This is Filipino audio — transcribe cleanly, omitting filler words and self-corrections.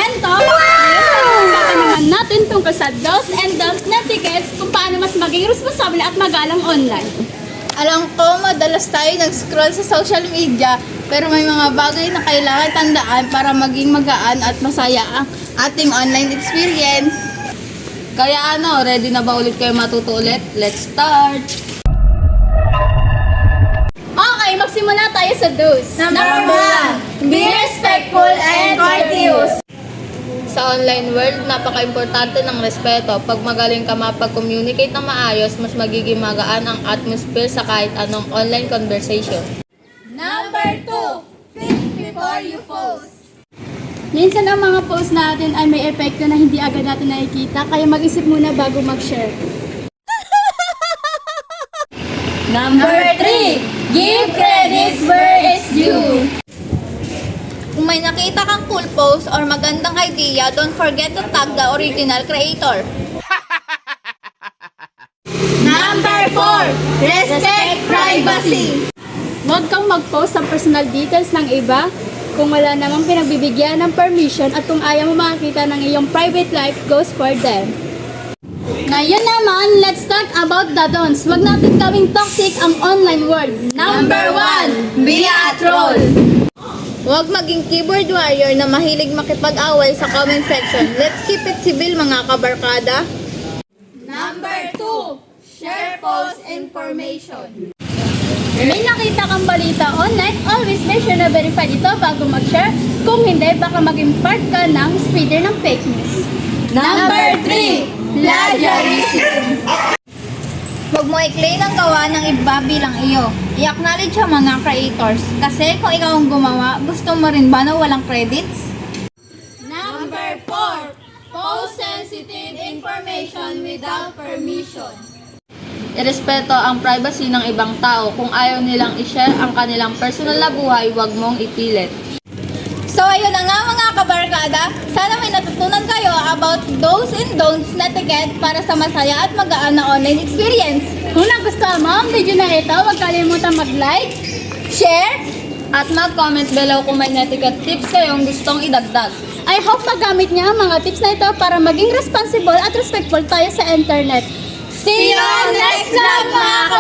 kwento. Ngayon, pag-usapan naman natin tungkol sa do's and don'ts na tickets kung paano mas maging responsable at magalang online. Alam ko, madalas tayo nag-scroll sa social media, pero may mga bagay na kailangan tandaan para maging magaan at masaya ang ating online experience. Kaya ready na ba ulit kayo matuto ulit? Let's start! Okay, magsimula tayo sa do's. Number 1, be respectful and courteous. Sa online world, napaka-importante ng respeto. Pag magaling ka mapag-communicate ng maayos, mas magiging magaan ang atmosphere sa kahit anong online conversation. Number 2, think before you post. Minsan ang mga post natin ay may epekto na hindi agad natin nakikita, kaya mag-isip muna bago mag-share. Number 3, give credits where it's due. Kung may nakita kang cool post or magandang idea, don't forget to tag the original creator. Number 4, respect privacy. Huwag kang mag-post ng personal details ng iba kung wala namang pinagbibigyan ng permission at kung ayaw mo makakita ng iyong private life, goes for them. Ngayon naman, let's talk about the don'ts. Huwag natin gawing toxic ang online world. Number 1, be a troll. Huwag maging keyboard warrior na mahilig makipag-away sa comment section. Let's keep it civil mga kabarkada. Number 2, share false information. May nakita kang balita online, always make sure na verified ito bago mag-share. Kung hindi, baka maging part ka ng spreader ng fake news. Number 3, plagiarism. Huwag mo i-claim ang gawa ng iba bilang iyo. I-acknowledge ang mga creators. Kasi kung ikaw ang gumawa, gusto mo rin ba na walang credits? Number 4, post sensitive information without permission. Irespeto ang privacy ng ibang tao. Kung ayaw nilang i-share ang kanilang personal na buhay, huwag mong ipilit. So ayun na nga mga kabarkada, sana may natutunan kayo about do's and don'ts na ticket para sa masaya at magaan na online experience. Kung nagustuhan mo ang video na ito, huwag kalimutan mag-like, Share! At mag-comment below kung may netiquette tips kayong gustong idagdag. I hope magamit niya ang mga tips na ito para maging responsible at respectful tayo sa internet. See you on next vlog mga